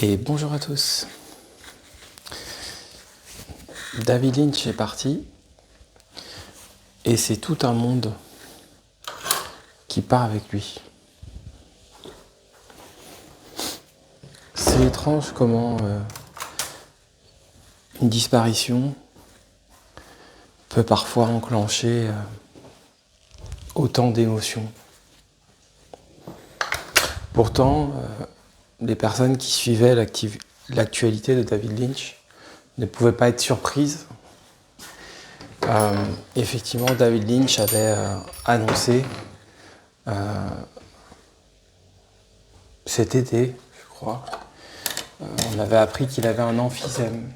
Et bonjour à tous. David Lynch est parti et c'est tout un monde qui part avec lui. C'est étrange comment une disparition peut parfois enclencher autant d'émotions. Pourtant, les personnes qui suivaient l'actualité de David Lynch ne pouvaient pas être surprises. Effectivement, David Lynch avait annoncé cet été, je crois, on avait appris qu'il avait un emphysème.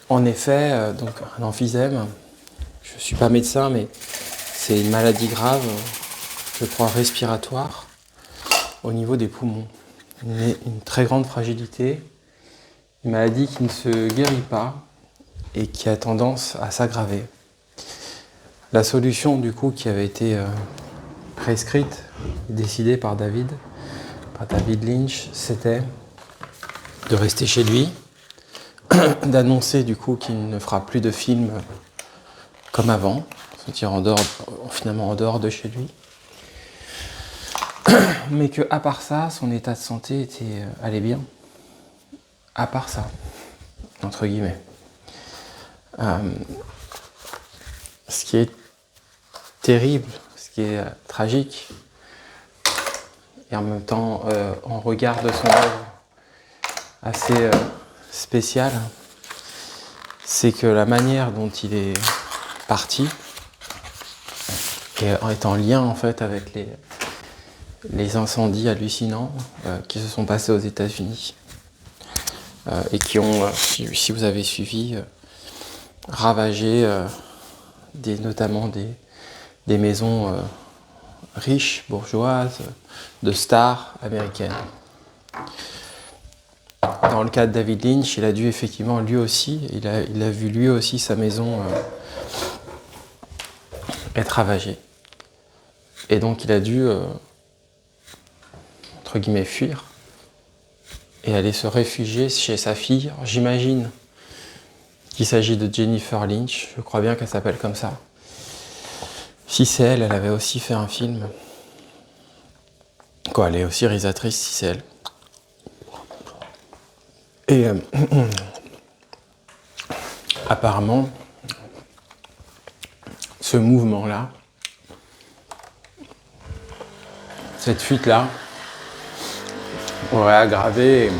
En effet, donc un emphysème, je ne suis pas médecin, mais c'est une maladie grave, je crois respiratoire, au niveau des poumons. Une très grande fragilité, une maladie qui ne se guérit pas et qui a tendance à s'aggraver. La solution du coup qui avait été prescrite et décidée par David Lynch, c'était de rester chez lui, d'annoncer du coup qu'il ne fera plus de films comme avant, c'est-à-dire finalement en dehors de chez lui, mais que à part ça, son état de santé allait bien. À part ça, entre guillemets. Ce qui est terrible, ce qui est tragique, et en même temps, en regard de son œuvre assez spéciale, c'est que la manière dont il est parti est en lien en fait avec les incendies hallucinants qui se sont passés aux États-Unis et qui ont, si vous avez suivi, ravagé notamment des maisons riches, bourgeoises, de stars américaines. Dans le cas de David Lynch, il a dû effectivement lui aussi, il a vu lui aussi sa maison être ravagée. Et donc il a dû, entre guillemets, fuir et aller se réfugier chez sa fille. Alors, j'imagine qu'il s'agit de Jennifer Lynch, je crois bien qu'elle s'appelle comme ça. Si c'est elle, elle avait aussi fait un film. Elle est aussi réalisatrice, si c'est elle. Et apparemment, ce mouvement-là, cette fuite-là, aurait aggravé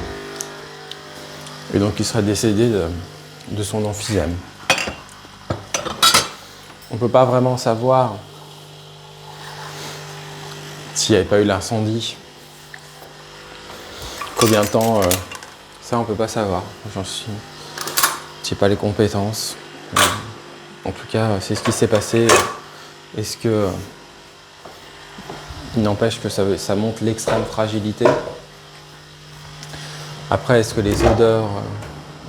et donc il serait décédé de son emphysème. On ne peut pas vraiment savoir s'il n'y avait pas eu l'incendie, combien de temps, ça on ne peut pas savoir. J'ai pas les compétences. En tout cas, c'est ce qui s'est passé. Est-ce que il n'empêche que ça montre l'extrême fragilité. Après, est-ce que les odeurs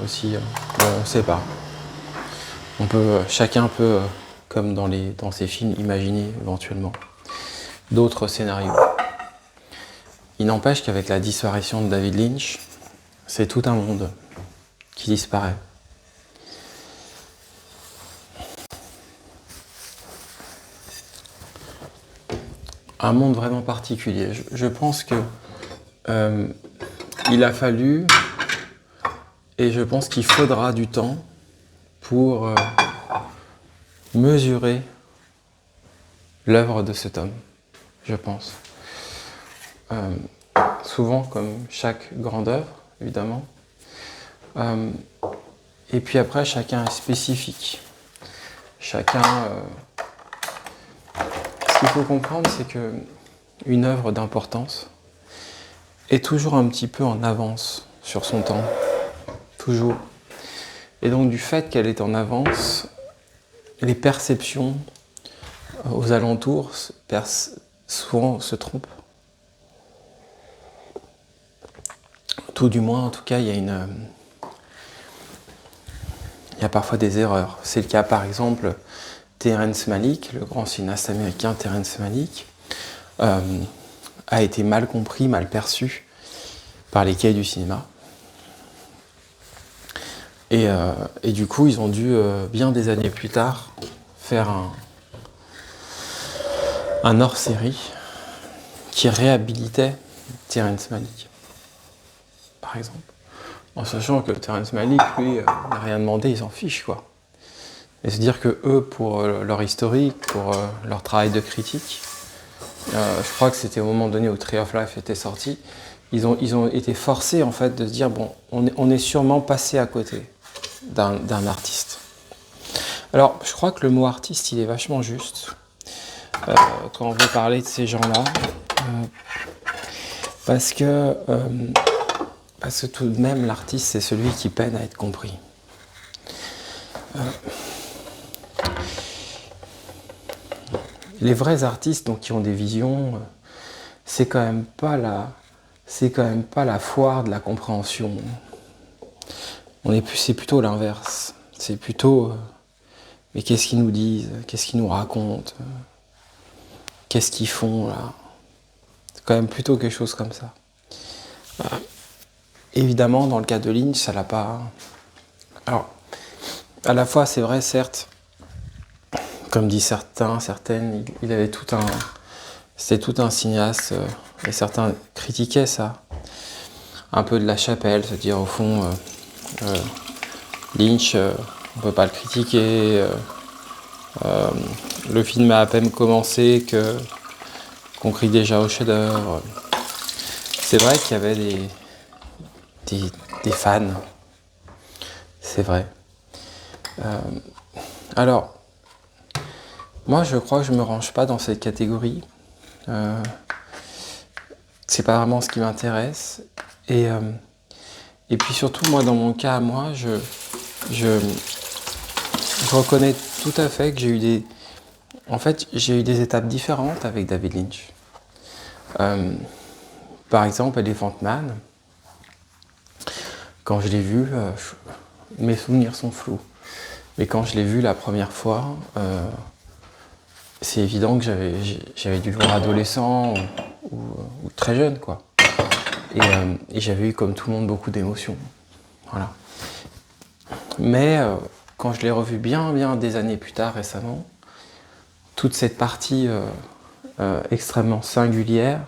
aussi, on ne sait pas. Chacun peut, comme dans ces films, imaginer éventuellement d'autres scénarios. Il n'empêche qu'avec la disparition de David Lynch, c'est tout un monde qui disparaît. Un monde vraiment particulier. Je pense que il a fallu, et je pense qu'il faudra du temps pour mesurer l'œuvre de cet homme, je pense. Souvent, comme chaque grande œuvre, évidemment. Et puis après, chacun est spécifique. Ce qu'il faut comprendre, c'est qu'une œuvre d'importance est toujours un petit peu en avance sur son temps. Toujours. Et donc, du fait qu'elle est en avance, les perceptions aux alentours souvent se trompent. Tout du moins, en tout cas, il y a parfois des erreurs. C'est le cas, par exemple, Terrence Malick, le grand cinéaste américain Terrence Malick, a été mal compris, mal perçu par les cahiers du cinéma. Et du coup, ils ont dû, bien des années plus tard, faire un hors-série qui réhabilitait Terrence Malick, par exemple. En sachant que Terrence Malick, lui, n'a rien demandé, il s'en fiche, quoi. Et se dire que eux, pour leur historique, pour leur travail de critique, je crois que c'était au moment donné où Tree of Life était sorti, ils ont été forcés, en fait, de se dire, bon, on est sûrement passé à côté d'un artiste. Alors, je crois que le mot artiste, il est vachement juste quand on veut parler de ces gens-là, parce que tout de même, l'artiste, c'est celui qui peine à être compris. Les vrais artistes, donc, qui ont des visions, c'est quand même pas la foire de la compréhension. C'est plutôt l'inverse. C'est plutôt, mais qu'est-ce qu'ils nous disent, qu'est-ce qu'ils nous racontent, qu'est-ce qu'ils font là. C'est quand même plutôt quelque chose comme ça. Évidemment, dans le cas de Lynch, ça l'a pas. Alors, à la fois, c'est vrai, certes, comme disent certaines, il avait c'était tout un cinéaste, et certains critiquaient ça, un peu de la chapelle, se dire au fond, Lynch, on peut pas le critiquer, le film a à peine commencé qu'on crie déjà au chef-d'œuvre. C'est vrai qu'il y avait des fans, c'est vrai. Alors, moi je crois que je me range pas dans cette catégorie. C'est pas vraiment ce qui m'intéresse. Et puis surtout, moi, dans mon cas, moi, je reconnais tout à fait que j'ai eu des étapes différentes avec David Lynch. Par exemple, Elephant Man, quand je l'ai vu, mes souvenirs sont flous. Mais quand je l'ai vu la première fois, c'est évident que j'avais dû le voir adolescent ou très jeune, quoi. Et j'avais eu, comme tout le monde, beaucoup d'émotions. Voilà. Mais quand je l'ai revu bien des années plus tard, récemment, toute cette partie extrêmement singulière,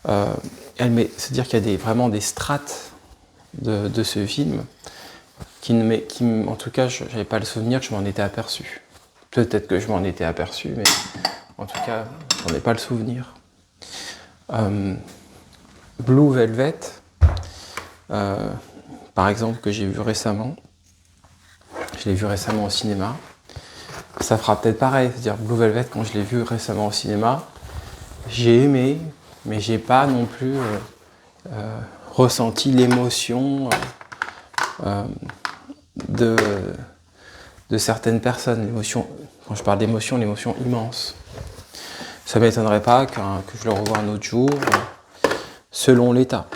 c'est-à-dire qu'il y a vraiment des strates de ce film en tout cas, je n'avais pas le souvenir que je m'en étais aperçu. Peut-être que je m'en étais aperçu, mais en tout cas, j'en ai pas le souvenir. Blue Velvet, par exemple, que j'ai vu récemment, je l'ai vu récemment au cinéma, ça fera peut-être pareil, c'est-à-dire Blue Velvet, quand je l'ai vu récemment au cinéma, j'ai aimé, mais j'ai pas non plus ressenti l'émotion de certaines personnes. L'émotion, quand je parle d'émotion, l'émotion immense. Ça ne m'étonnerait pas que je le revoie un autre jour, selon l'état.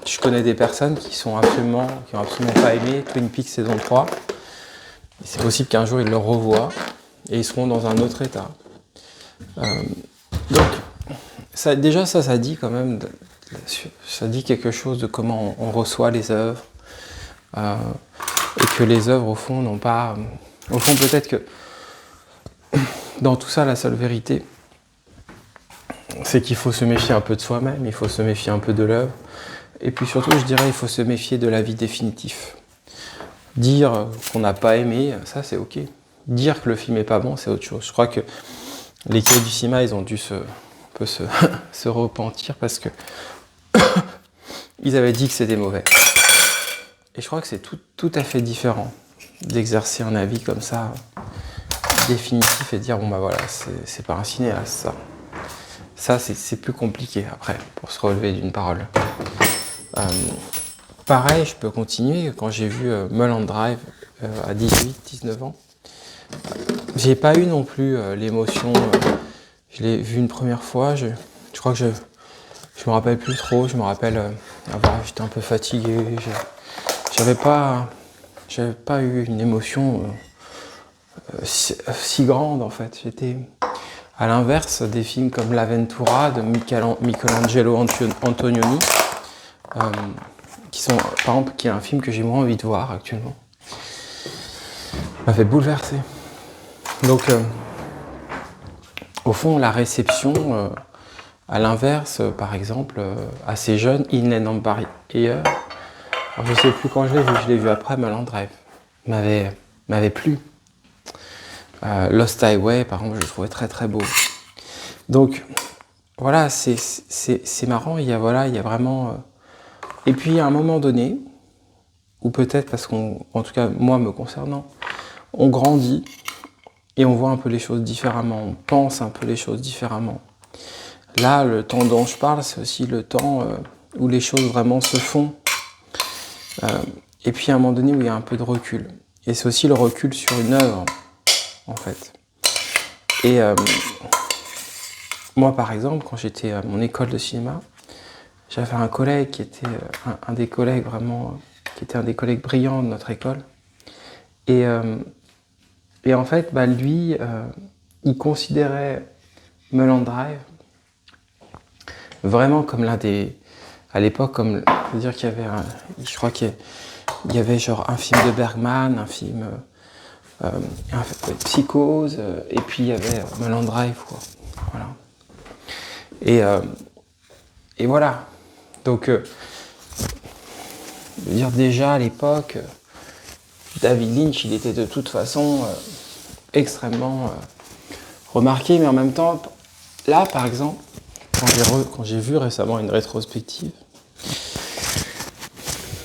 Je connais des personnes qui ont absolument pas aimé Twin Peaks saison 3. C'est possible qu'un jour ils le revoient et ils seront dans un autre état. Donc, ça dit quand même, ça dit quelque chose de comment on reçoit les œuvres. Et que les œuvres, au fond, n'ont pas... Au fond, peut-être que dans tout ça, la seule vérité, c'est qu'il faut se méfier un peu de soi-même, il faut se méfier un peu de l'œuvre. Et puis surtout, je dirais, il faut se méfier de l'avis définitif. Dire qu'on n'a pas aimé, ça c'est ok. Dire que le film est pas bon, c'est autre chose. Je crois que les cahiers du cinéma, ils ont dû se repentir parce que ils avaient dit que c'était mauvais. Et je crois que c'est tout à fait différent d'exercer un avis comme ça, définitif, et dire bon bah voilà, c'est pas un cinéaste ça. Ça c'est plus compliqué après pour se relever d'une parole. Pareil, je peux continuer. Quand j'ai vu Mulholland Drive à 18-19 ans, j'ai pas eu non plus l'émotion. Je l'ai vu une première fois. Je crois que je me rappelle plus trop. Je me rappelle j'étais un peu fatigué. J'avais pas eu une émotion si grande en fait. J'étais à l'inverse des films comme L'Avventura de Michelangelo Antonioni, qui sont, par exemple, qui est un film que j'ai moins envie de voir actuellement, m'a fait bouleverser. Donc, au fond, la réception, à l'inverse, par exemple, assez jeune, Inland Empire, alors, je sais plus quand je l'ai vu après, Mulholland Drive, m'avait plu. Lost Highway, par exemple, je le trouvais très très beau. Donc, voilà, c'est marrant, il y a vraiment... Et puis, à un moment donné, ou peut-être parce en tout cas, moi me concernant, on grandit et on voit un peu les choses différemment, on pense un peu les choses différemment. Là, le temps dont je parle, c'est aussi le temps où les choses vraiment se font. Et puis, à un moment donné, où il y a un peu de recul. Et c'est aussi le recul sur une œuvre, en fait. Et moi, par exemple, quand j'étais à mon école de cinéma, j'avais un collègue qui était un des collègues vraiment, qui était un des collègues brillants de notre école. Et en fait, lui, il considérait Mulholland Drive vraiment comme l'un des... À l'époque, comme... Je veux dire qu'il y avait je crois qu'il y avait genre un film de Bergman, un film... Psychose, et puis il y avait Mulholland Drive, quoi. Voilà. Et voilà. Donc, je veux dire, déjà à l'époque, David Lynch, il était de toute façon extrêmement remarqué, mais en même temps, là, par exemple, quand j'ai vu récemment une rétrospective,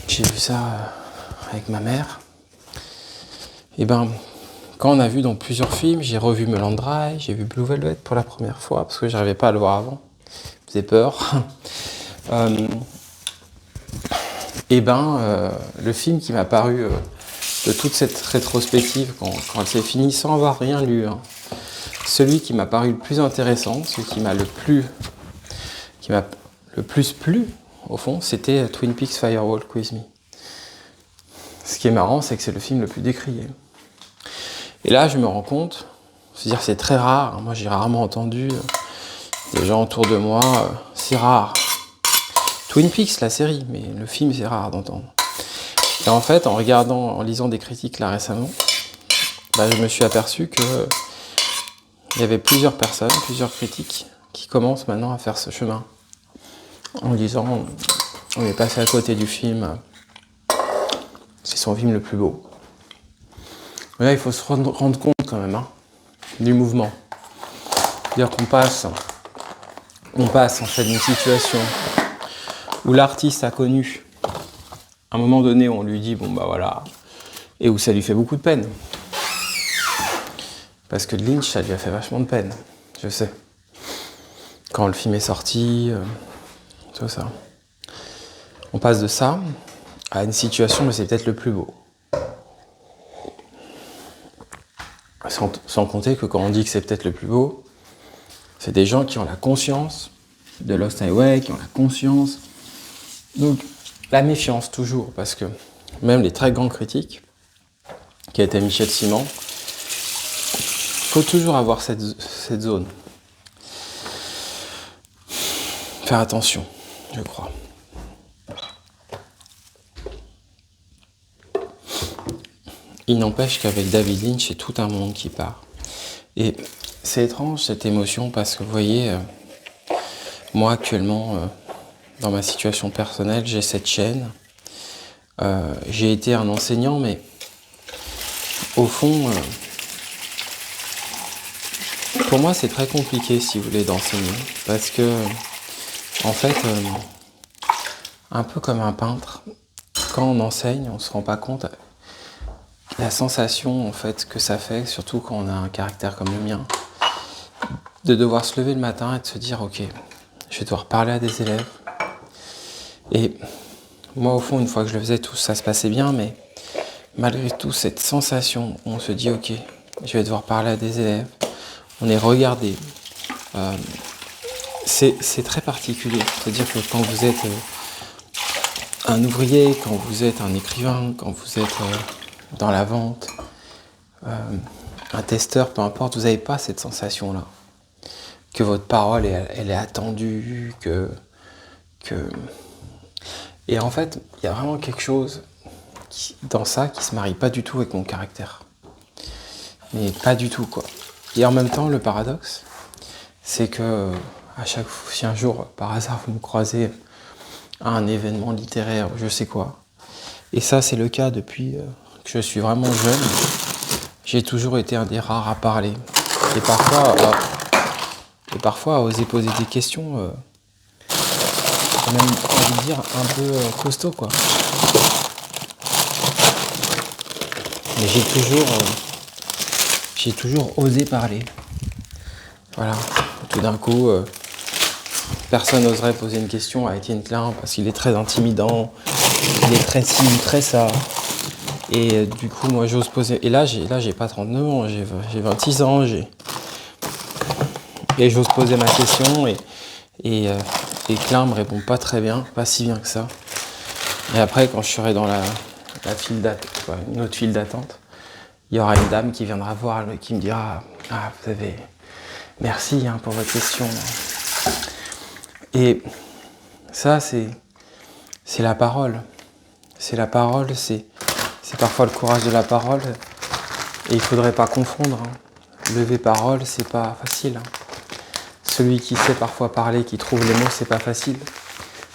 j'ai vu ça avec ma mère, et quand on a vu dans plusieurs films, j'ai revu Mulholland Drive, j'ai vu Blue Velvet pour la première fois, parce que j'arrivais pas à le voir avant, ça faisait peur. Le film qui m'a paru de toute cette rétrospective, quand elle s'est finie sans avoir rien lu, hein, celui qui m'a paru le plus intéressant, celui qui m'a le plus plu, au fond, c'était Twin Peaks Fire Walk With Me. Ce qui est marrant, c'est que c'est le film le plus décrié. Et là, je me rends compte, c'est-à-dire que c'est très rare, moi j'ai rarement entendu des gens autour de moi, c'est rare. Twin Peaks, la série, mais le film, c'est rare d'entendre. Et en fait, en lisant des critiques là récemment, je me suis aperçu que il y avait plusieurs personnes, plusieurs critiques, qui commencent maintenant à faire ce chemin. En disant, on est passé à côté du film, c'est son film le plus beau. Mais là, il faut se rendre compte quand même, du mouvement. C'est-à-dire qu'on passe en fait d'une situation où l'artiste a connu, à un moment donné, on lui dit, voilà, et où ça lui fait beaucoup de peine. Parce que Lynch, ça lui a fait vachement de peine, je sais. Quand le film est sorti, tout ça. On passe de ça à une situation où c'est peut-être le plus beau. Sans compter que quand on dit que c'est peut-être le plus beau, c'est des gens qui ont la conscience de Lost Highway, qui ont la conscience. Donc, la méfiance toujours, parce que même les très grands critiques, qui a été Michel Simon, il faut toujours avoir cette zone. Faire attention, je crois. Il n'empêche qu'avec David Lynch, c'est tout un monde qui part. Et c'est étrange cette émotion parce que vous voyez, moi actuellement, dans ma situation personnelle, j'ai cette chaîne. J'ai été un enseignant, mais au fond, pour moi c'est très compliqué si vous voulez d'enseigner. Parce que, en fait, un peu comme un peintre, quand on enseigne, on ne se rend pas compte la sensation en fait que ça fait, surtout quand on a un caractère comme le mien, de devoir se lever le matin et de se dire ok, je vais devoir parler à des élèves. Et moi au fond, une fois que je le faisais, tout ça se passait bien, mais malgré tout cette sensation où on se dit ok, je vais devoir parler à des élèves, on est regardé, c'est très particulier. C'est-à-dire que quand vous êtes un ouvrier, quand vous êtes un écrivain, quand vous êtes dans la vente, un testeur, peu importe, vous n'avez pas cette sensation-là. Que votre parole, elle est attendue, que... Et en fait, il y a vraiment quelque chose dans ça qui se marie pas du tout avec mon caractère. Mais pas du tout, quoi. Et en même temps, le paradoxe, c'est que à chaque fois, si un jour, par hasard, vous me croisez à un événement littéraire, je sais quoi, et ça, c'est le cas depuis que je suis vraiment jeune, j'ai toujours été un des rares à parler. Et parfois à oser poser des questions, j'ai même envie de dire un peu costaud, quoi. Mais j'ai toujours osé parler. Voilà. Tout d'un coup, personne n'oserait poser une question à Étienne Klein parce qu'il est très intimidant, il est très ci, très ça. Et du coup, moi, j'ose poser. Et là, j'ai pas 39 ans, j'ai 26 ans, et j'ose poser ma question et Klein me répond pas très bien, pas si bien que ça. Et après, quand je serai dans la file d'attente, une autre file d'attente, il y aura une dame qui viendra voir, qui me dira « Ah, vous avez... Merci pour votre question. » Et ça, c'est la parole. C'est la parole, c'est parfois le courage de la parole. Et il faudrait pas confondre. Lever parole, c'est pas facile. Celui qui sait parfois parler, qui trouve les mots, c'est pas facile.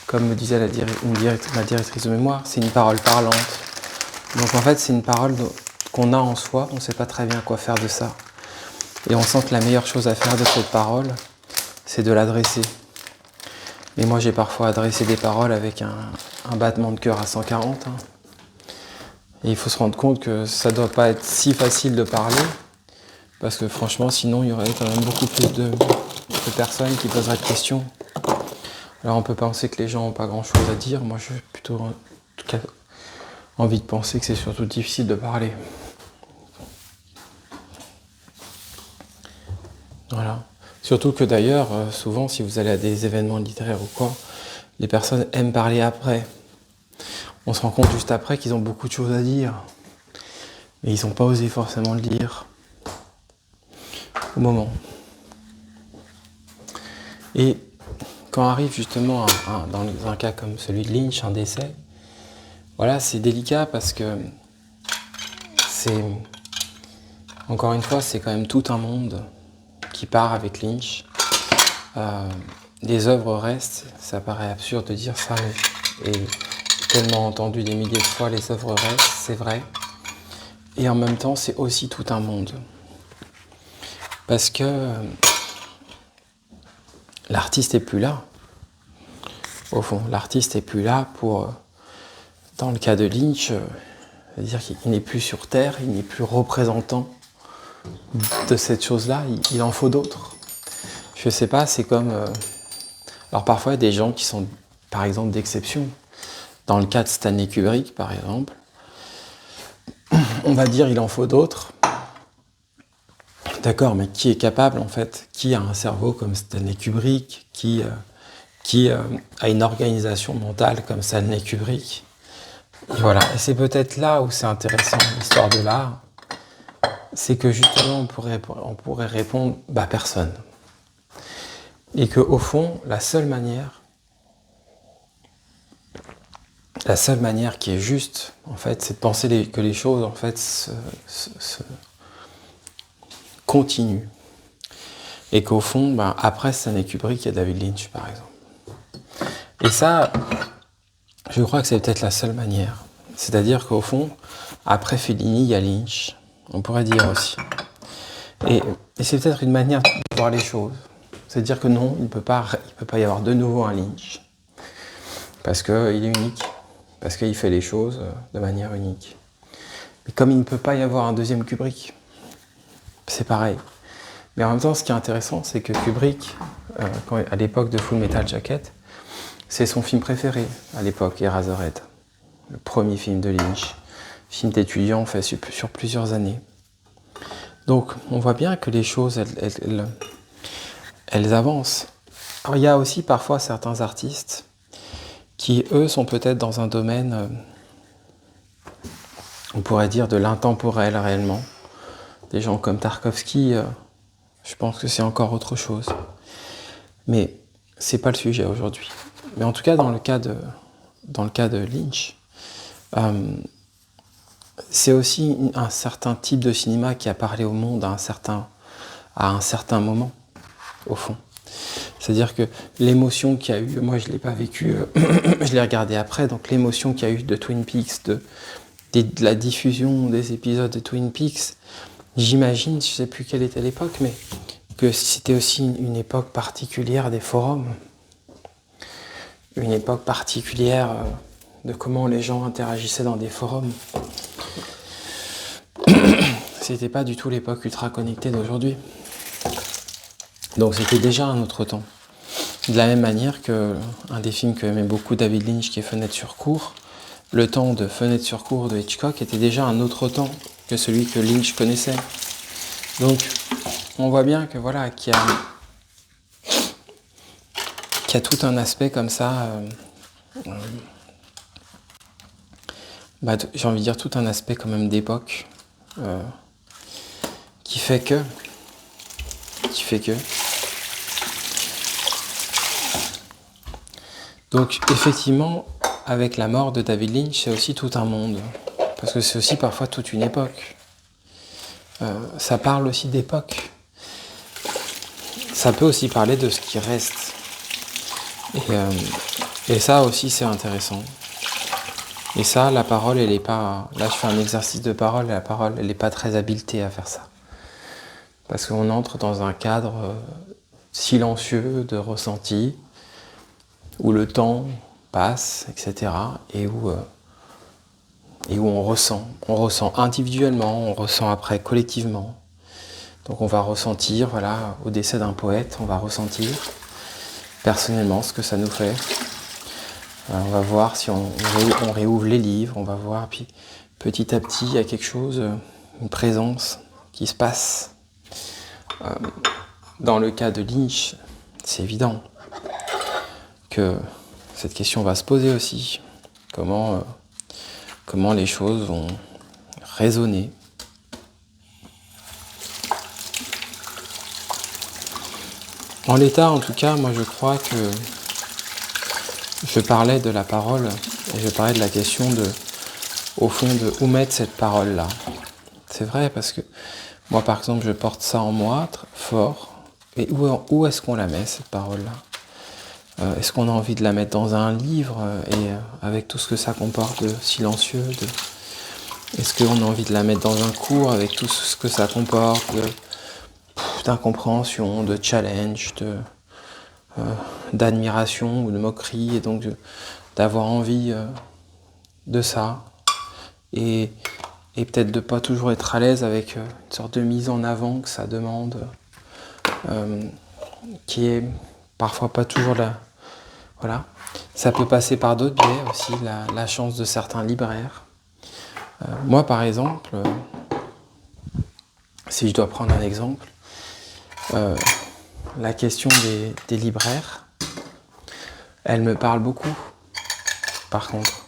Comme me disait la directrice de mémoire, c'est une parole parlante. Donc en fait, c'est une parole qu'on a en soi, on ne sait pas très bien quoi faire de ça. Et on sent que la meilleure chose à faire de cette parole, c'est de l'adresser. Mais moi, j'ai parfois adressé des paroles avec un battement de cœur à 140. Et il faut se rendre compte que ça ne doit pas être si facile de parler, parce que franchement, sinon, il y aurait quand même beaucoup plus de personnes qui poseraient de questions. Alors on peut penser que les gens n'ont pas grand-chose à dire. Moi, j'ai plutôt en tout cas envie de penser que c'est surtout difficile de parler. Voilà. Surtout que d'ailleurs, souvent, si vous allez à des événements littéraires ou quoi, les personnes aiment parler après. On se rend compte juste après qu'ils ont beaucoup de choses à dire. Mais ils n'ont pas osé forcément le dire au moment. Et quand arrive justement dans un cas comme celui de Lynch, un décès, voilà, c'est délicat parce que c'est, encore une fois, c'est quand même tout un monde qui part avec Lynch. Les œuvres restent, ça paraît absurde de dire ça, mais et tellement entendu des milliers de fois, les œuvres restent, c'est vrai. Et en même temps, c'est aussi tout un monde. Parce que l'artiste est plus là. Au fond, l'artiste est plus là pour, dans le cas de Lynch, c'est-à-dire qu'il n'est plus sur Terre, il n'est plus représentant de cette chose-là, il en faut d'autres. Je sais pas, c'est comme... alors parfois, il y a des gens qui sont, par exemple, d'exception. Dans le cas de Stanley Kubrick, par exemple, on va dire il en faut d'autres. D'accord, mais qui est capable, en fait, qui a un cerveau comme Stanley Kubrick, qui a une organisation mentale comme Stanley Kubrick. Et voilà, et c'est peut-être là où c'est intéressant, l'histoire de l'art, c'est que justement, on pourrait répondre, personne. Et qu'au fond, la seule manière qui est juste, en fait, c'est de penser que les choses, en fait, se continuent. Et qu'au fond, après Stanley Kubrick, il y a David Lynch, par exemple. Et ça, je crois que c'est peut-être la seule manière. C'est-à-dire qu'au fond, après Fellini, il y a Lynch. On pourrait dire aussi. Et c'est peut-être une manière de voir les choses. C'est-à-dire que non, il ne peut pas y avoir de nouveau un Lynch. Parce qu'il est unique. Parce qu'il fait les choses de manière unique. Mais comme il ne peut pas y avoir un deuxième Kubrick, c'est pareil. Mais en même temps, ce qui est intéressant, c'est que Kubrick, à l'époque de Full Metal Jacket, c'est son film préféré à l'époque, Eraserhead. Le premier film de Lynch. Film d'étudiant fait sur plusieurs années. Donc, on voit bien que les choses, elles avancent. Alors, il y a aussi parfois certains artistes qui, eux, sont peut-être dans un domaine, on pourrait dire, de l'intemporel réellement. Des gens comme Tarkovsky, je pense que c'est encore autre chose. Mais c'est pas le sujet aujourd'hui. Mais en tout cas, dans le cas dans le cas de Lynch, c'est aussi un certain type de cinéma qui a parlé au monde à un certain moment, au fond. C'est-à-dire que l'émotion qu'il y a eu, moi je ne l'ai pas vécu, je l'ai regardé après, donc l'émotion qu'il y a eu de Twin Peaks, de la diffusion des épisodes de Twin Peaks, j'imagine, je ne sais plus quelle était l'époque, mais que c'était aussi une époque particulière des forums, une époque particulière de comment les gens interagissaient dans des forums. C'était pas du tout l'époque ultra connectée d'aujourd'hui. Donc c'était déjà un autre temps. De la même manière que un des films que aimait beaucoup David Lynch, qui est Fenêtre sur cour, le temps de Fenêtre sur cour de Hitchcock était déjà un autre temps que celui que Lynch connaissait. Donc on voit bien que voilà, qu'il y a tout un aspect comme ça, j'ai envie de dire tout un aspect quand même d'époque, qui fait que donc effectivement, avec la mort de David Lynch, c'est aussi tout un monde, parce que c'est aussi parfois toute une époque. Ça parle aussi d'époque. Ça peut aussi parler de ce qui reste. Et ça aussi, c'est intéressant. Et ça, la parole, elle est pas... Là, je fais un exercice de parole, et la parole, elle n'est pas très habilitée à faire ça. Parce qu'on entre dans un cadre silencieux de ressenti, où le temps passe, etc. Et où on ressent individuellement, on ressent après collectivement. Donc on va ressentir, voilà, au décès d'un poète, on va ressentir personnellement ce que ça nous fait. On va voir si on réouvre les livres, on va voir, puis petit à petit, il y a quelque chose, une présence qui se passe. Dans le cas de Lynch, c'est évident que cette question va se poser aussi. Comment les choses vont résonner. En l'état, en tout cas, moi je crois que je parlais de la parole et je parlais de la question au fond, de où mettre cette parole-là. C'est vrai, parce que moi, par exemple, je porte ça en moi, fort. Et où est-ce qu'on la met, cette parole-là ? Est-ce qu'on a envie de la mettre dans un livre et avec tout ce que ça comporte de silencieux Est-ce qu'on a envie de la mettre dans un cours avec tout ce que ça comporte d'incompréhension, de challenge, d'admiration ou de moquerie, et donc d'avoir envie de ça, et peut-être de pas toujours être à l'aise avec une sorte de mise en avant que ça demande, qui est parfois pas toujours là. Voilà. Ça peut passer par d'autres biais aussi, la chance de certains libraires. Moi, par exemple, si je dois prendre un exemple, la question des libraires, elle me parle beaucoup, par contre.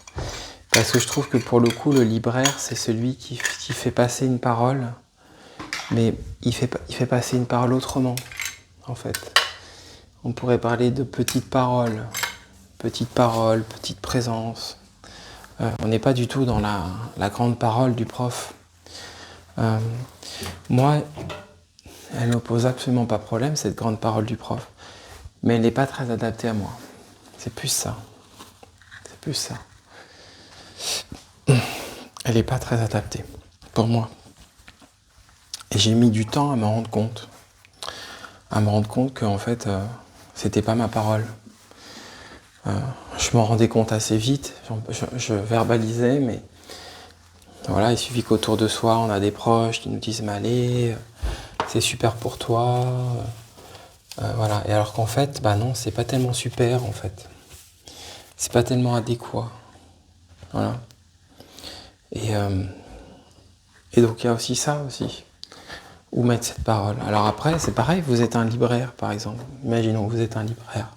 Parce que je trouve que pour le coup, le libraire, c'est celui qui fait passer une parole, mais il fait passer une parole autrement, en fait. On pourrait parler de petite parole, petite présence. On n'est pas du tout dans la grande parole du prof. Moi, elle ne me pose absolument pas problème, cette grande parole du prof. Mais elle n'est pas très adaptée à moi. C'est plus ça. Elle n'est pas très adaptée pour moi. Et j'ai mis du temps à me rendre compte. Qu'en fait, c'était pas ma parole. Je m'en rendais compte assez vite. Je verbalisais, mais voilà, il suffit qu'autour de soi, on a des proches qui nous disent « Mais allez, c'est super pour toi. » Voilà. Et alors qu'en fait, non, c'est pas tellement super, en fait. C'est pas tellement adéquat. Voilà. Et donc il y a aussi ça aussi. Où mettre cette parole? Alors après, c'est pareil, vous êtes un libraire, par exemple. Imaginons que vous êtes un libraire.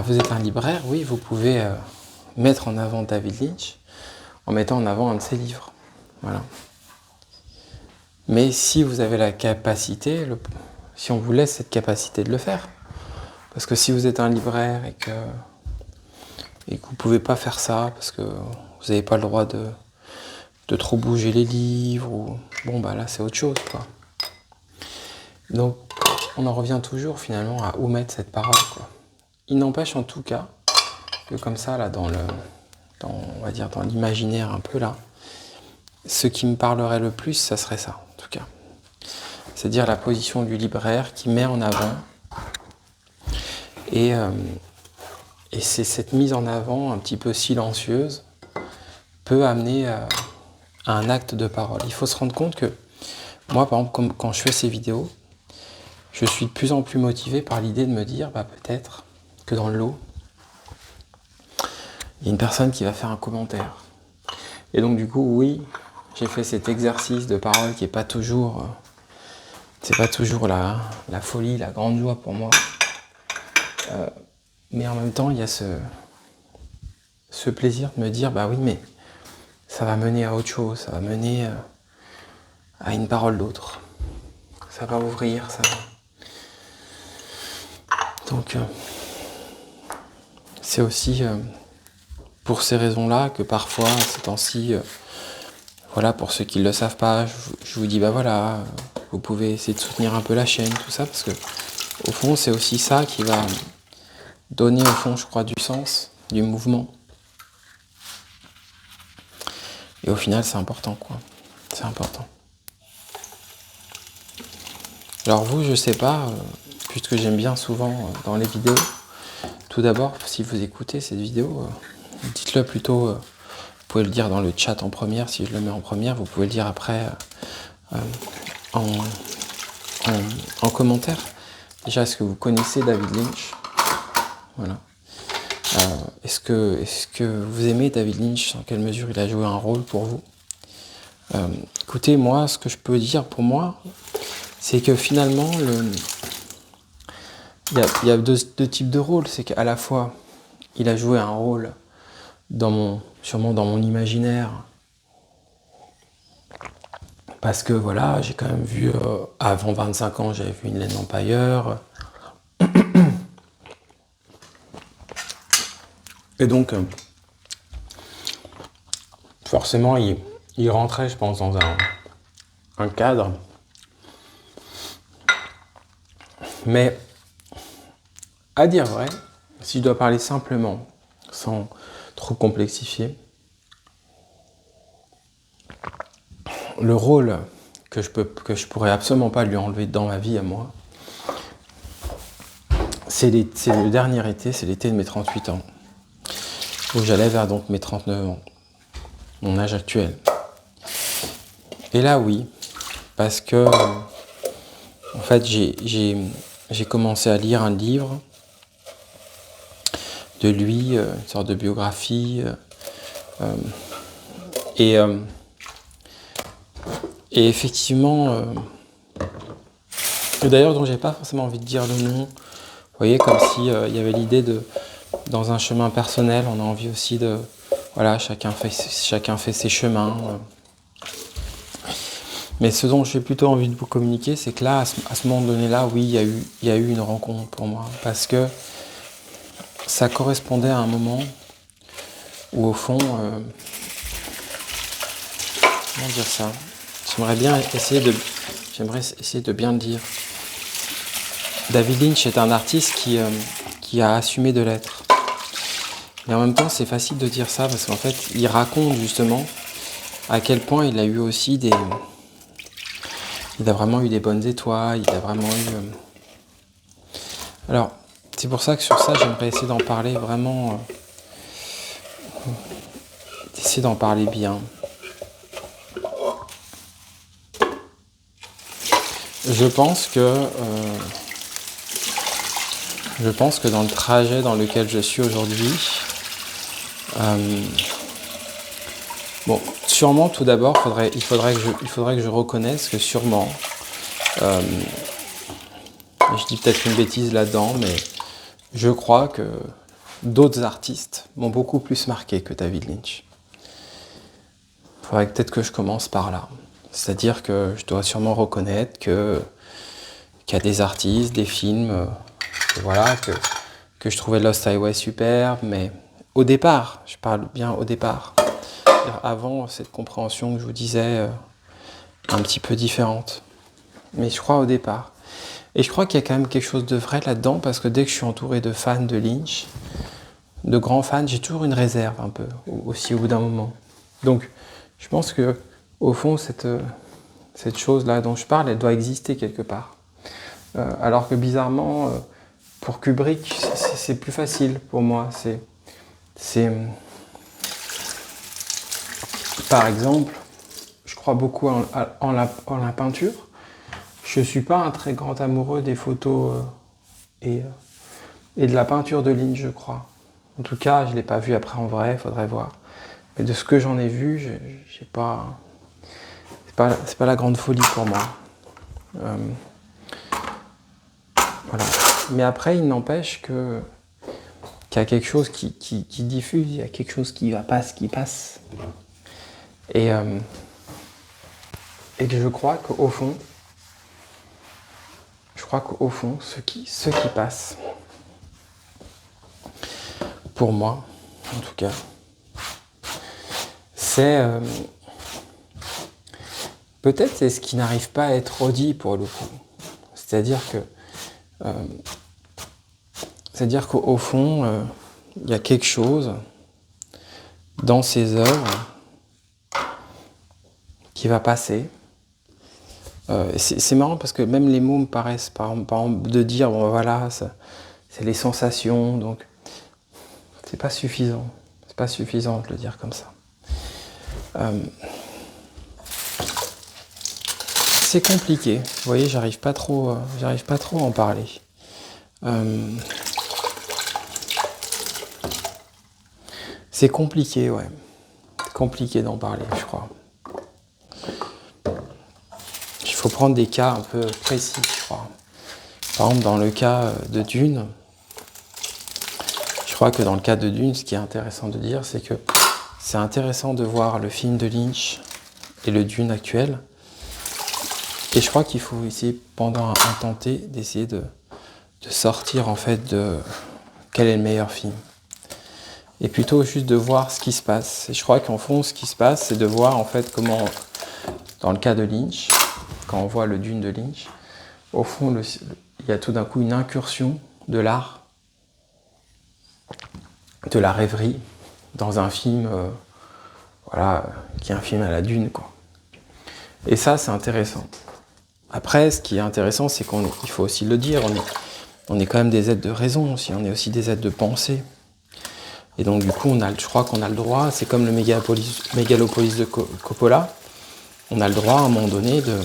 Vous êtes un libraire, oui, vous pouvez mettre en avant David Lynch en mettant en avant un de ses livres. Voilà. Mais si vous avez la capacité, si on vous laisse cette capacité de le faire, parce que si vous êtes un libraire et que et que vous pouvez pas faire ça parce que vous n'avez pas le droit de trop bouger les livres, ou bon bah là c'est autre chose quoi. Donc on en revient toujours finalement à où mettre cette parole quoi. Il n'empêche en tout cas que comme ça là on va dire dans l'imaginaire un peu là, ce qui me parlerait le plus, ça serait ça en tout cas. C'est-à-dire la position du libraire qui met en avant et c'est cette mise en avant un petit peu silencieuse peut amener à un acte de parole. Il faut se rendre compte que moi, par exemple, quand je fais ces vidéos, je suis de plus en plus motivé par l'idée de me dire, bah, peut-être que dans le lot, il y a une personne qui va faire un commentaire. Et donc du coup, oui, j'ai fait cet exercice de parole qui n'est pas toujours, c'est pas toujours la folie, la grande joie pour moi. Mais en même temps, il y a ce plaisir de me dire, bah oui, mais ça va mener à autre chose, ça va mener à une parole d'autre. Ça va ouvrir, ça va... Donc, c'est aussi pour ces raisons-là que parfois, ces temps-ci, voilà, pour ceux qui ne le savent pas, je vous dis, bah voilà, vous pouvez essayer de soutenir un peu la chaîne, tout ça, parce que, au fond, c'est aussi ça qui va donner, au fond, je crois, du sens, du mouvement. Et au final, c'est important, quoi. C'est important. Alors vous, je sais pas, puisque j'aime bien souvent dans les vidéos, tout d'abord, si vous écoutez cette vidéo, dites-le plutôt, vous pouvez le dire dans le chat en première, si je le mets en première, vous pouvez le dire après en commentaire. Déjà, est-ce que vous connaissez David Lynch? Voilà. Est-ce que vous aimez David Lynch? Dans quelle mesure il a joué un rôle pour vous? Écoutez, moi, ce que je peux dire pour moi, c'est que finalement, il y a deux types de rôles. C'est qu'à la fois, il a joué un rôle sûrement dans mon imaginaire, parce que voilà, j'ai quand même vu, avant 25 ans, j'avais vu Inland Empire. Et donc, forcément, il rentrait, je pense, dans un cadre. Mais, à dire vrai, si je dois parler simplement, sans trop complexifier, le rôle que je pourrais absolument pas lui enlever dans ma vie à moi, c'est le dernier été, c'est l'été de mes 38 ans, où j'allais vers donc mes 39 ans, mon âge actuel. Et là, oui, parce que, en fait, j'ai commencé à lire un livre de lui, une sorte de biographie, et effectivement, d'ailleurs dont j'ai pas forcément envie de dire le nom, vous voyez, comme si il y avait l'idée de, dans un chemin personnel, on a envie aussi de, voilà, chacun fait ses chemins. Mais ce dont j'ai plutôt envie de vous communiquer, c'est que là, à ce moment donné-là, oui, il y a eu une rencontre pour moi, parce que ça correspondait à un moment où, au fond, comment dire ça? J'aimerais essayer de bien le dire. David Lynch est un artiste qui a assumé de l'être. Mais en même temps, c'est facile de dire ça parce qu'en fait, il raconte justement à quel point il a eu aussi il a vraiment eu des bonnes étoiles, il a vraiment eu... Alors, c'est pour ça que sur ça, j'aimerais essayer d'en parler vraiment... d'essayer d'en parler bien. Je pense que dans le trajet dans lequel je suis aujourd'hui, bon, sûrement tout d'abord, il faudrait que je reconnaisse que sûrement, je dis peut-être une bêtise là-dedans, mais je crois que d'autres artistes m'ont beaucoup plus marqué que David Lynch. Il faudrait peut-être que je commence par là. C'est-à-dire que je dois sûrement reconnaître qu'il y a des artistes, des films, voilà, que je trouvais Lost Highway superbe, mais au départ, je parle bien au départ, c'est-à-dire avant cette compréhension que je vous disais, un petit peu différente. Mais je crois au départ. Et je crois qu'il y a quand même quelque chose de vrai là-dedans, parce que dès que je suis entouré de fans de Lynch, de grands fans, j'ai toujours une réserve un peu, aussi au bout d'un moment. Donc, je pense que, au fond, cette chose-là dont je parle, elle doit exister quelque part. Alors que bizarrement, pour Kubrick, c'est plus facile pour moi. Par exemple, je crois beaucoup en la peinture. Je ne suis pas un très grand amoureux des photos et de la peinture de Lynch, je crois. En tout cas, je ne l'ai pas vu après en vrai, il faudrait voir. Mais de ce que j'en ai vu, j'ai pas... c'est pas la grande folie pour moi. Voilà. Mais après, il n'empêche qu'il y a quelque chose qui diffuse, il y a quelque chose qui passe. Et que je crois qu'au fond, ce qui passe, pour moi, en tout cas, c'est peut-être c'est ce qui n'arrive pas à être redit pour le coup. C'est-à-dire qu'au fond, il y a quelque chose dans ces œuvres qui va passer. C'est marrant parce que même les mots me paraissent, par exemple, de dire, bon voilà, c'est les sensations, donc c'est pas suffisant. C'est pas suffisant de le dire comme ça. C'est compliqué. Vous voyez, j'arrive pas trop à en parler. C'est compliqué, ouais. C'est compliqué d'en parler, je crois. Il faut prendre des cas un peu précis, je crois. Par exemple, dans le cas de Dune, je crois que dans le cas de Dune, ce qui est intéressant de dire, c'est que c'est intéressant de voir le film de Lynch et le Dune actuel. Et je crois qu'il faut essayer, pendant un temps T, d'essayer de sortir en fait de quel est le meilleur film. Et plutôt juste de voir ce qui se passe. Et je crois qu'en fond, ce qui se passe, c'est de voir en fait comment, dans le cas de Lynch, quand on voit le Dune de Lynch, au fond, il y a tout d'un coup une incursion de l'art, de la rêverie, dans un film, qui est un film à la Dune, quoi. Et ça, c'est intéressant. Après, ce qui est intéressant, c'est qu'il faut aussi le dire, on est quand même des êtres de raison aussi, on est aussi des êtres de pensée. Et donc du coup, je crois qu'on a le droit, c'est comme le Mégalopolis de Coppola, on a le droit à un moment donné de...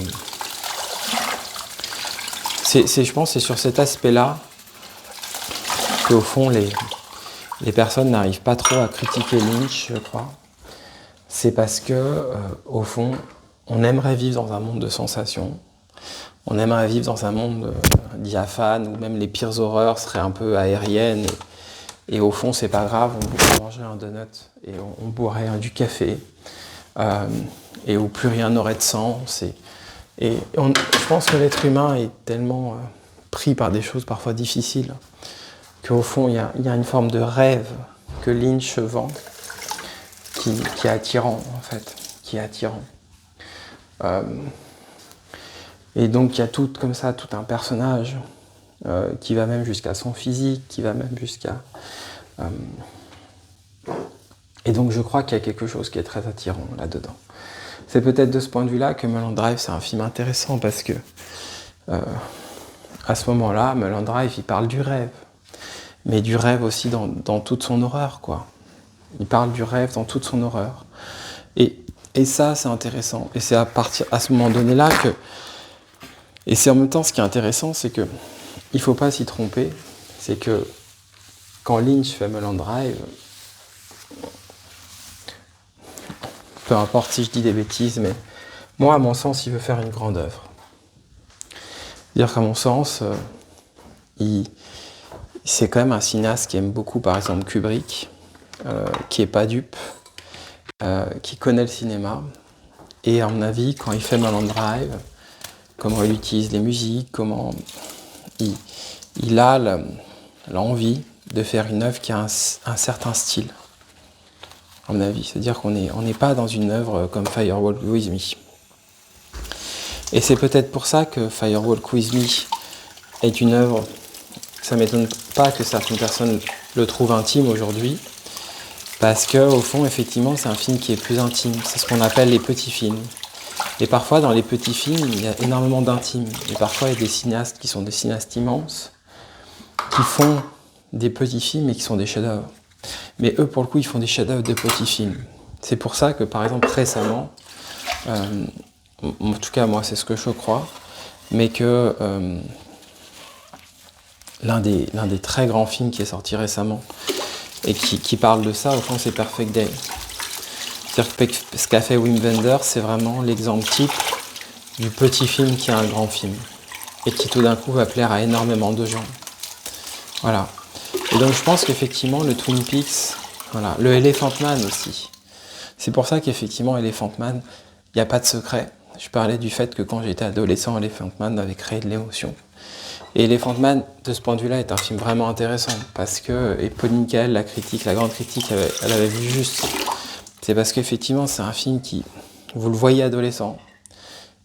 je pense que c'est sur cet aspect-là qu'au fond, les personnes n'arrivent pas trop à critiquer Lynch, je crois. C'est parce que, au fond, on aimerait vivre dans un monde de sensations. On aimerait vivre dans un monde diaphane, où même les pires horreurs seraient un peu aériennes. Et au fond, c'est pas grave, on pourrait manger un donut et on boirait du café. Et où plus rien n'aurait de sens. Je pense que l'être humain est tellement pris par des choses parfois difficiles qu'au fond, il y a une forme de rêve que Lynch vend qui est attirant, en fait. Qui est attirant. Et donc, il y a tout un personnage qui va même jusqu'à son physique, qui va même jusqu'à... Et donc, je crois qu'il y a quelque chose qui est très attirant là-dedans. C'est peut-être de ce point de vue-là que Mulholland Drive, c'est un film intéressant, parce que à ce moment-là, Mulholland Drive, il parle du rêve. Mais du rêve aussi dans toute son horreur, quoi. Il parle du rêve dans toute son horreur. Et ça, c'est intéressant. Et c'est à ce moment donné-là que... Et c'est en même temps, ce qui est intéressant, c'est que il ne faut pas s'y tromper. C'est que quand Lynch fait Mulholland Drive, peu importe si je dis des bêtises, mais moi, à mon sens, il veut faire une grande œuvre. C'est-à-dire qu'à mon sens, c'est quand même un cinéaste qui aime beaucoup, par exemple, Kubrick, qui n'est pas dupe, qui connaît le cinéma. Et à mon avis, quand il fait Mulholland Drive, comment il utilise les musiques, comment il a l'envie de faire une œuvre qui a un certain style, à mon avis. C'est-à-dire qu'on n'est pas dans une œuvre comme Firewalk With Me. Et c'est peut-être pour ça que Firewalk With Me est une œuvre, ça ne m'étonne pas que certaines personnes le trouvent intime aujourd'hui, parce qu'au fond, effectivement, c'est un film qui est plus intime. C'est ce qu'on appelle les petits films. Et parfois, dans les petits films, il y a énormément d'intime. Et parfois, il y a des cinéastes qui sont des cinéastes immenses, qui font des petits films et qui sont des chefs-d'œuvre. Mais eux, pour le coup, ils font des chefs-d'œuvre de petits films. C'est pour ça que, par exemple, récemment, en tout cas, moi, c'est ce que je crois, mais que l'un des très grands films qui est sorti récemment et qui parle de ça, au fond, c'est Perfect Day. C'est-à-dire que ce qu'a fait Wim Wenders, c'est vraiment l'exemple type du petit film qui est un grand film et qui tout d'un coup va plaire à énormément de gens. Voilà. Et donc je pense qu'effectivement le Twin Peaks, voilà, le Elephant Man aussi. C'est pour ça qu'effectivement Elephant Man, il n'y a pas de secret. Je parlais du fait que quand j'étais adolescent, Elephant Man avait créé de l'émotion. Et Elephant Man, de ce point de vue-là, est un film vraiment intéressant parce que, et Paul Nickel, la critique, la grande critique, elle avait vu juste. C'est parce qu'effectivement, c'est un film qui, vous le voyez adolescent,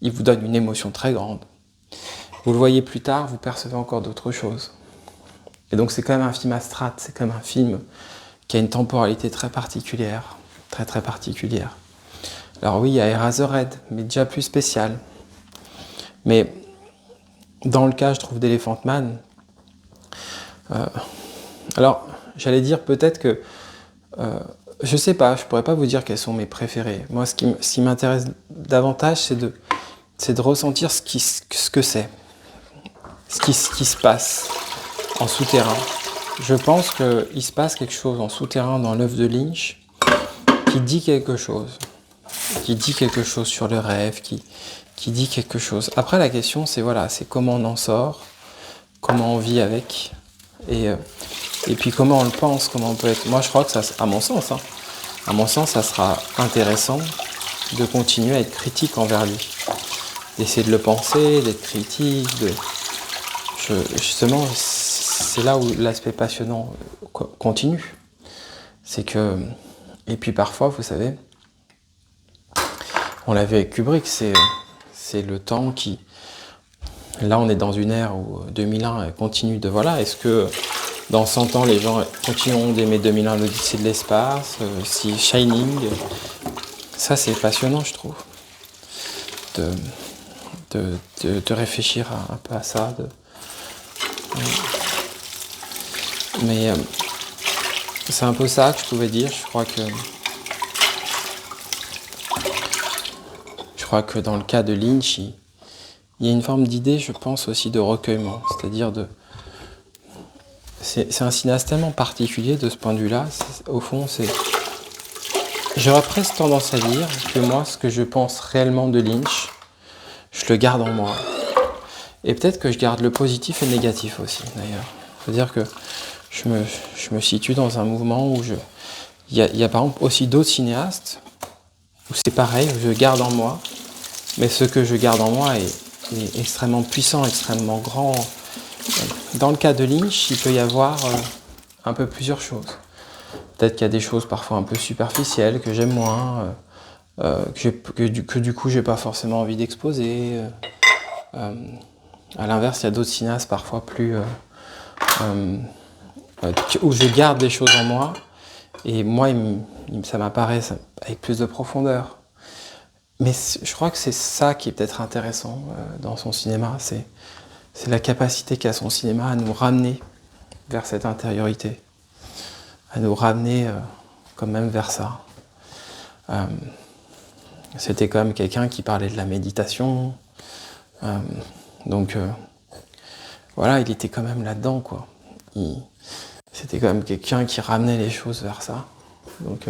il vous donne une émotion très grande. Vous le voyez plus tard, vous percevez encore d'autres choses. Et donc c'est quand même un film abstrait, c'est quand même un film qui a une temporalité très particulière, très très particulière. Alors oui, il y a Eraserhead, mais déjà plus spécial. Mais dans le cas, je trouve, d'Elephant Man, alors j'allais dire peut-être que, je sais pas, je pourrais pas vous dire quels sont mes préférés. Moi, ce qui m'intéresse davantage, c'est de ressentir ce que c'est, ce qui se passe en souterrain. Je pense qu'il se passe quelque chose en souterrain dans l'œuvre de Lynch qui dit quelque chose sur le rêve, qui dit quelque chose. Après, la question, c'est voilà, c'est comment on en sort, comment on vit avec, et puis comment on le pense, comment on peut être. Moi, je crois que ça, à mon sens, ça sera intéressant de continuer à être critique envers lui, d'essayer de le penser, d'être critique, justement, c'est là où l'aspect passionnant continue. C'est que, et puis parfois, vous savez, on l'a vu avec Kubrick, c'est le temps qui... Là, on est dans une ère où 2001 continue de... Voilà, est-ce que dans 100 ans, les gens continueront d'aimer 2001, l'Odyssée de l'espace, si Shining... Ça, c'est passionnant, je trouve, de réfléchir un peu à ça. Mais c'est un peu ça que je pouvais dire. Je crois que dans le cas de Lynch, il y a une forme d'idée, je pense, aussi de recueillement. C'est-à-dire c'est un cinéaste tellement particulier de ce point de vue-là. Au fond, j'aurais presque tendance à dire que moi, ce que je pense réellement de Lynch, je le garde en moi. Et peut-être que je garde le positif et le négatif aussi, d'ailleurs. C'est-à-dire que je me situe dans un mouvement où il y a par exemple aussi d'autres cinéastes où c'est pareil, je garde en moi, mais ce que je garde en moi est extrêmement puissant, extrêmement grand. Dans le cas de Lynch, il peut y avoir un peu plusieurs choses. Peut-être qu'il y a des choses parfois un peu superficielles que j'aime moins, que du coup j'ai pas forcément envie d'exposer. À l'inverse, il y a d'autres cinéastes parfois plus où je garde des choses en moi et moi ça m'apparaît avec plus de profondeur. Mais je crois que c'est ça qui est peut-être intéressant dans son cinéma, c'est la capacité qu'a son cinéma à nous ramener vers cette intériorité, à nous ramener quand même vers ça. C'était quand même quelqu'un qui parlait de la méditation, donc voilà, il était quand même là-dedans, quoi. C'était quand même quelqu'un qui ramenait les choses vers ça. Donc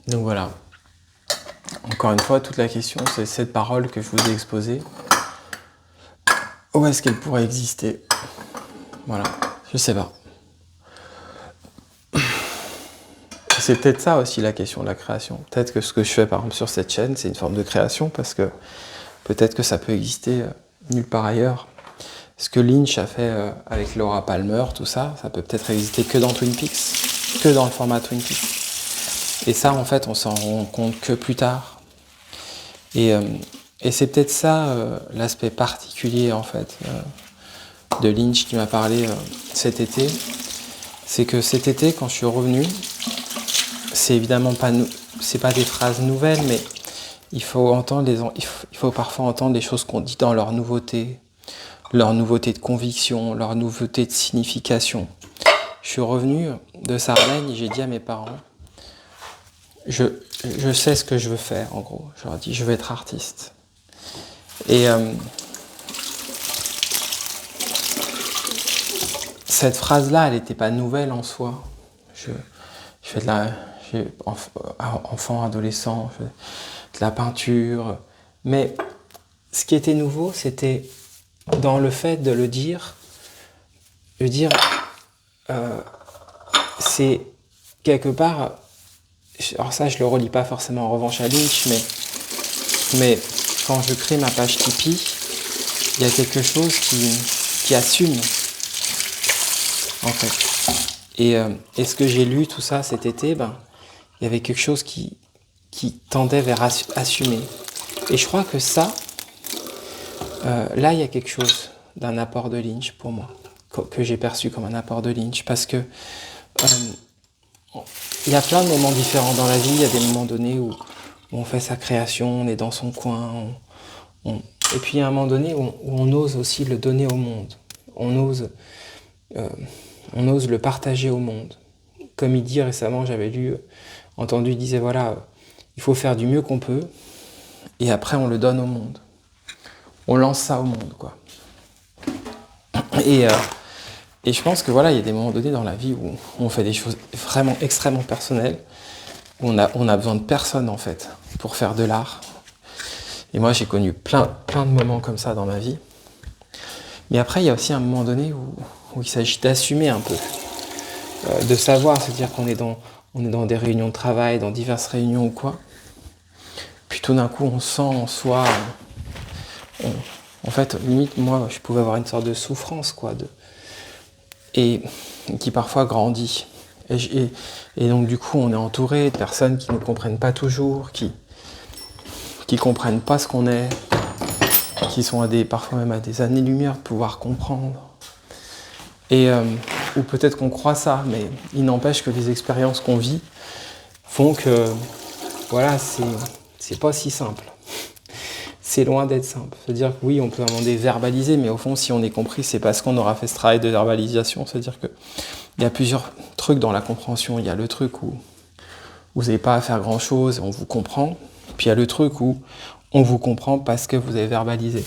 voilà. Encore une fois, toute la question, c'est cette parole que je vous ai exposée. Où est-ce qu'elle pourrait exister? Voilà, je sais pas. C'est peut-être ça aussi la question de la création. Peut-être que ce que je fais par exemple sur cette chaîne, c'est une forme de création parce que peut-être que ça peut exister nulle part ailleurs. ce que Lynch a fait avec Laura Palmer, tout ça, ça peut peut-être exister que dans Twin Peaks, que dans le format Twin Peaks. Et ça, en fait, on s'en rend compte que plus tard. Et c'est peut-être ça l'aspect particulier, en fait, de Lynch qui m'a parlé cet été. C'est que cet été, quand je suis revenu, c'est évidemment pas, c'est pas des phrases nouvelles, mais il faut parfois entendre les choses qu'on dit dans leur nouveauté de conviction, leur nouveauté de signification. Je suis revenu de Sardaigne et j'ai dit à mes parents, je sais ce que je veux faire, en gros. Je leur ai dit, je veux être artiste. Et cette phrase-là, elle n'était pas nouvelle en soi. Enfant, adolescent, je fais de la peinture. Mais ce qui était nouveau, c'était dans le fait de le dire, c'est quelque part, alors ça je le relis pas forcément en revanche à Lynch, mais quand je crée ma page Tipeee, il y a quelque chose qui assume, en fait. Et ce que j'ai lu, tout ça, cet été, il y avait quelque chose qui tendait vers assumer. Et je crois que ça, là, il y a quelque chose d'un apport de Lynch pour moi, que j'ai perçu comme un apport de Lynch, parce que il y a plein de moments différents dans la vie. Il y a des moments donnés où on fait sa création, on est dans son coin, et puis il y a un moment donné où on ose aussi le donner au monde. On ose le partager au monde. Comme il dit récemment, j'avais entendu, il disait voilà, il faut faire du mieux qu'on peut, et après on le donne au monde. On lance ça au monde, quoi. Et je pense que voilà, il y a des moments donnés dans la vie où on fait des choses vraiment extrêmement personnelles, où on a besoin de personne en fait pour faire de l'art. Et moi j'ai connu plein de moments comme ça dans ma vie. Mais après il y a aussi un moment donné où il s'agit d'assumer un peu, de savoir, c'est-à-dire qu'on est dans des réunions de travail, dans diverses réunions ou quoi. Puis tout d'un coup on sent en soi, en fait limite moi je pouvais avoir une sorte de souffrance quoi, et qui parfois grandit. Et donc du coup on est entouré de personnes qui ne comprennent pas toujours, qui comprennent pas ce qu'on est, qui sont parfois même à des années-lumière de pouvoir comprendre. Et ou peut-être qu'on croit ça, mais il n'empêche que les expériences qu'on vit font que voilà, c'est pas si simple. C'est loin d'être simple. C'est-à-dire que oui, on peut demander verbaliser, mais au fond, si on est compris, c'est parce qu'on aura fait ce travail de verbalisation. C'est-à-dire qu'il y a plusieurs trucs dans la compréhension. Il y a le truc où vous n'avez pas à faire grand-chose, on vous comprend. Puis il y a le truc où on vous comprend parce que vous avez verbalisé.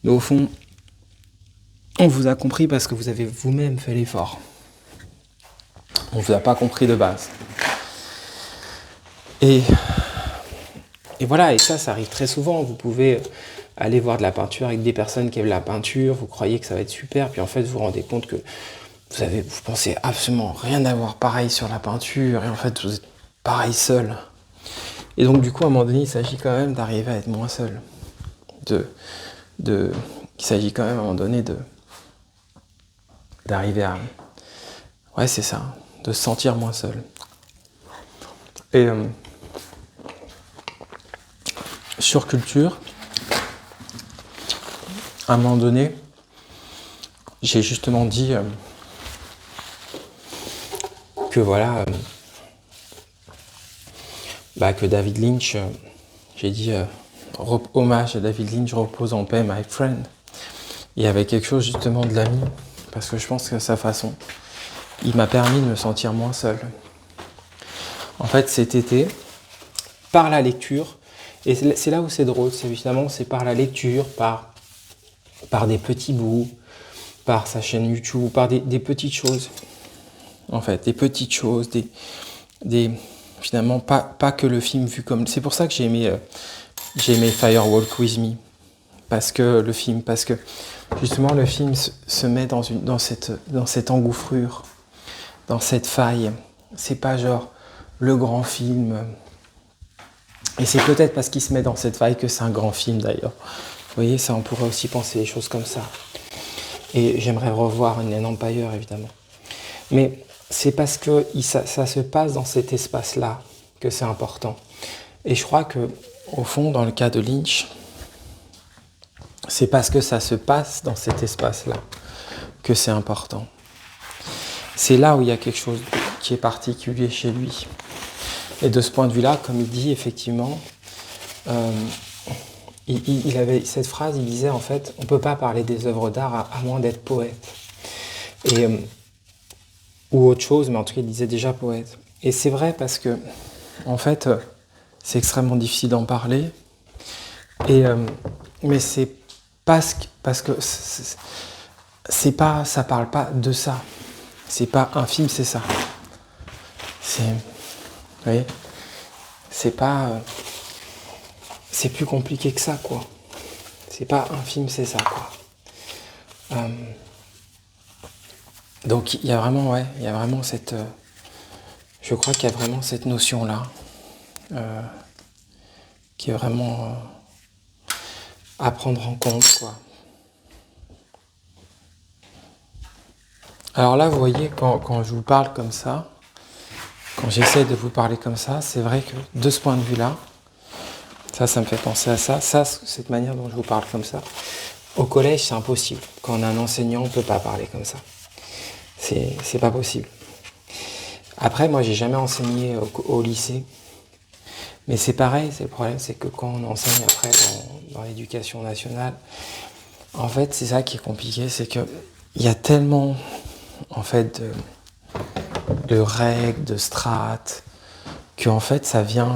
Mais au fond, on vous a compris parce que vous avez vous-même fait l'effort. On ne vous a pas compris de base. Et voilà, et ça arrive très souvent. Vous pouvez aller voir de la peinture avec des personnes qui aiment la peinture, vous croyez que ça va être super, puis en fait vous vous rendez compte que vous pensez absolument rien avoir pareil sur la peinture, et en fait vous êtes pareil seul. Et donc du coup à un moment donné il s'agit quand même d'arriver à être moins seul. Il s'agit quand même à un moment donné d'arriver à... Ouais c'est ça, de se sentir moins seul. Et sur culture, à un moment donné, j'ai justement dit que voilà, que David Lynch, j'ai dit hommage à David Lynch, repose en paix, my friend. Et avec quelque chose justement de l'ami, parce que je pense qu'à sa façon, il m'a permis de me sentir moins seul. En fait, cet été, par la lecture, et c'est là où c'est drôle, c'est évidemment c'est par la lecture, par des petits bouts, par sa chaîne YouTube, par des petites choses. En fait, des petites choses, finalement pas que le film vu comme... C'est pour ça que j'ai aimé Firewalk With Me, parce que justement le film se met dans cette engouffrure, dans cette faille. C'est pas genre le grand film. Et c'est peut-être parce qu'il se met dans cette faille que c'est un grand film d'ailleurs. Vous voyez, ça on pourrait aussi penser des choses comme ça. Et j'aimerais revoir Inland Empire, évidemment. Mais c'est parce que ça se passe dans cet espace-là que c'est important. Et je crois que, au fond, dans le cas de Lynch, c'est parce que ça se passe dans cet espace-là que c'est important. C'est là où il y a quelque chose qui est particulier chez lui. Et de ce point de vue-là, comme il dit, effectivement, il avait cette phrase, il disait en fait, on ne peut pas parler des œuvres d'art à moins d'être poète. Et, ou autre chose, mais en tout cas, il disait déjà poète. Et c'est vrai parce que, en fait, c'est extrêmement difficile d'en parler. Et, mais c'est parce que c'est pas, ça parle pas de ça. C'est pas un film, c'est ça. C'est, vous voyez, c'est pas, c'est plus compliqué que ça, quoi. C'est pas un film, c'est ça, quoi. Donc il y a vraiment cette, je crois qu'il y a vraiment cette notion-là, qui est vraiment à prendre en compte, quoi. Alors là, vous voyez, quand je vous parle comme ça, quand j'essaie de vous parler comme ça, c'est vrai que de ce point de vue-là, ça me fait penser à ça, cette manière dont je vous parle comme ça. Au collège, c'est impossible. Quand on a un enseignant, on ne peut pas parler comme ça. C'est pas possible. Après, moi, j'ai jamais enseigné au lycée. Mais c'est pareil, c'est le problème, c'est que quand on enseigne après dans l'éducation nationale, en fait, c'est ça qui est compliqué, c'est que il y a tellement, en fait, de règles, de strates, que en fait, ça vient.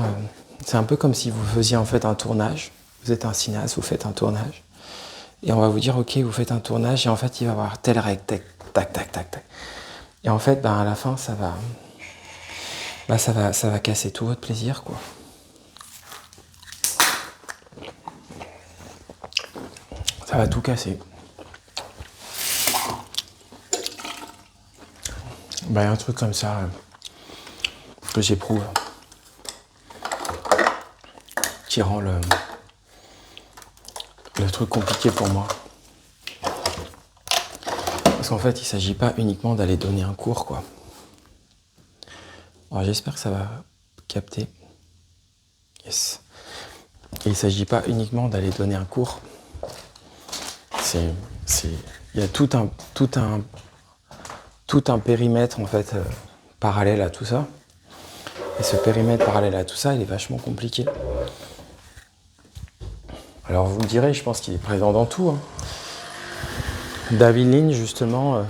C'est un peu comme si vous faisiez en fait un tournage. Vous êtes un cinéaste, vous faites un tournage, et on va vous dire, ok, vous faites un tournage, et en fait, il va y avoir telle règle, tac, tac, tac, tac, tac. Et en fait, à la fin, ça va casser tout votre plaisir, quoi. Ça va tout casser. Il y a un truc comme ça que j'éprouve, qui rend le truc compliqué pour moi. Parce qu'en fait, il ne s'agit pas uniquement d'aller donner un cours, quoi. Alors j'espère que ça va capter. Yes. Et il ne s'agit pas uniquement d'aller donner un cours. Il y a tout un périmètre en fait parallèle à tout ça. Et ce périmètre parallèle à tout ça, il est vachement compliqué. Alors vous me direz, je pense qu'il est présent dans tout. Hein. David Lynch, justement,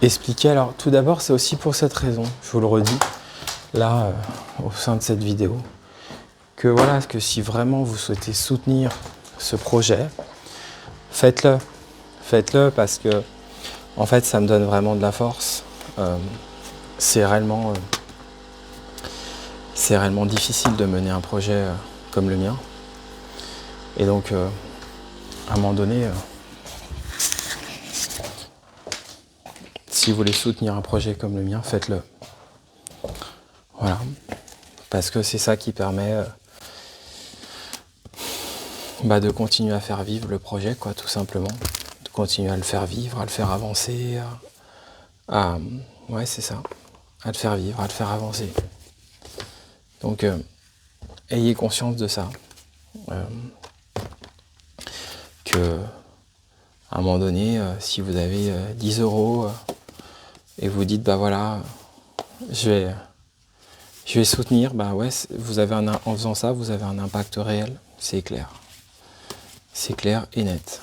expliquait. Alors tout d'abord, c'est aussi pour cette raison, je vous le redis, là, au sein de cette vidéo, que voilà, que si vraiment vous souhaitez soutenir ce projet, faites-le. Faites-le parce que, en fait, ça me donne vraiment de la force. C'est réellement difficile de mener un projet comme le mien. Et donc, à un moment donné, si vous voulez soutenir un projet comme le mien, faites-le. Voilà. Parce que c'est ça qui permet de continuer à faire vivre le projet, quoi, tout simplement. De continuer à le faire vivre, à le faire avancer. Ouais, c'est ça. À le faire vivre, à le faire avancer. Donc, ayez conscience de ça. Que, à un moment donné, si vous avez 10 € et vous dites, voilà, je vais soutenir, ouais, en faisant ça, vous avez un impact réel, c'est clair. C'est clair et net.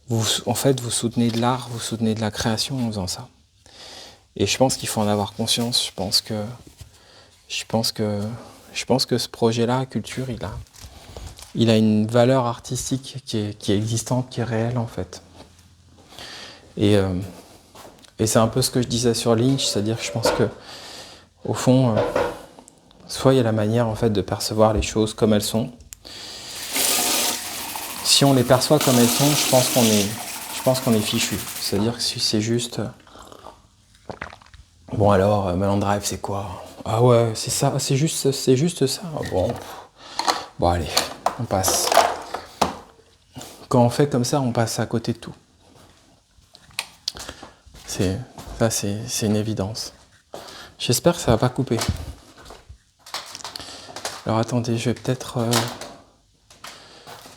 En fait, vous soutenez de l'art, vous soutenez de la création en faisant ça. Et je pense qu'il faut en avoir conscience. Je pense que ce projet-là, Culture, il a une valeur artistique qui est existante, qui est réelle en fait. Et c'est un peu ce que je disais sur Lynch, c'est-à-dire que je pense que au fond, soit il y a la manière en fait de percevoir les choses comme elles sont. Si on les perçoit comme elles sont, je pense qu'on est fichu. C'est-à-dire que si c'est juste, bon alors, Mulholland Drive c'est quoi? Ah ouais, c'est ça, c'est juste ça. Bon allez, on passe. Quand on fait comme ça, on passe à côté de tout. C'est une évidence. J'espère que ça va pas couper. Alors attendez, je vais peut-être...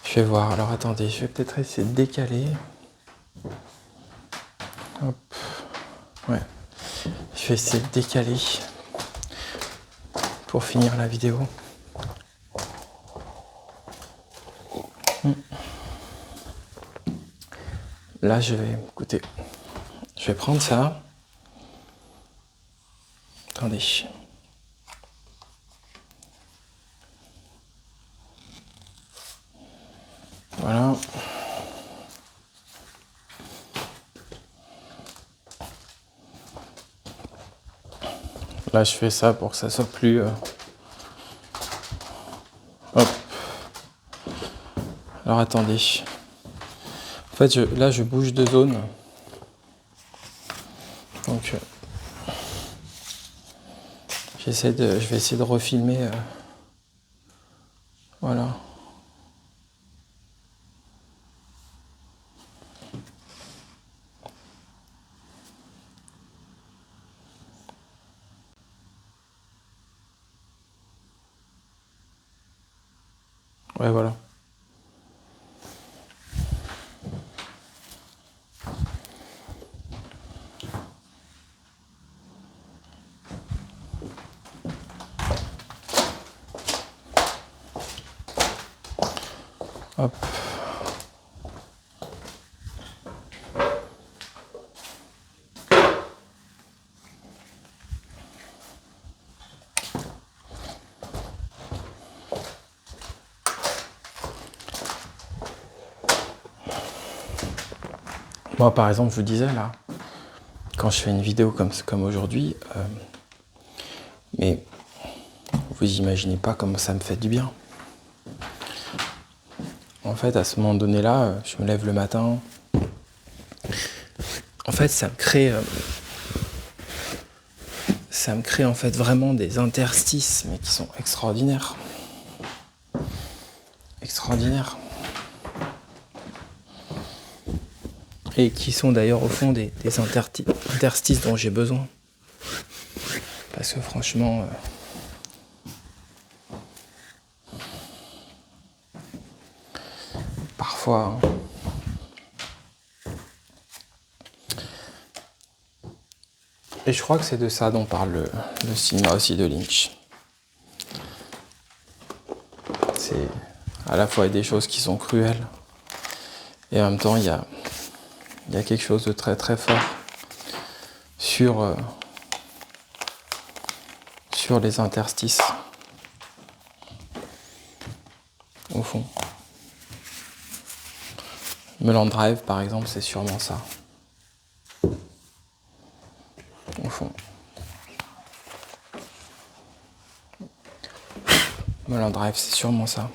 je vais voir. Alors attendez, je vais peut-être essayer de décaler. Hop. Ouais. Je vais essayer de décaler pour finir la vidéo. Là, écoutez, je vais prendre ça. Attendez. Voilà. Là, je fais ça pour que ça soit plus... Hop. Alors, attendez. En fait, là, je bouge de zone. Donc, je vais essayer de refilmer. Voilà. Ouais, voilà. Hop. Moi, par exemple, je vous disais, là, quand je fais une vidéo comme aujourd'hui, mais vous imaginez pas comment ça me fait du bien. En fait, à ce moment donné-là, je me lève le matin. En fait, ça me crée en fait vraiment des interstices, mais qui sont extraordinaires. Extraordinaires. Et qui sont d'ailleurs au fond des interstices dont j'ai besoin. Parce que franchement... parfois... Et je crois que c'est de ça dont parle le cinéma aussi de Lynch. C'est à la fois des choses qui sont cruelles, et en même temps il y a quelque chose de très très fort sur les interstices, au fond. Mulholland Drive, par exemple, c'est sûrement ça. Au fond. Mulholland Drive, c'est sûrement ça.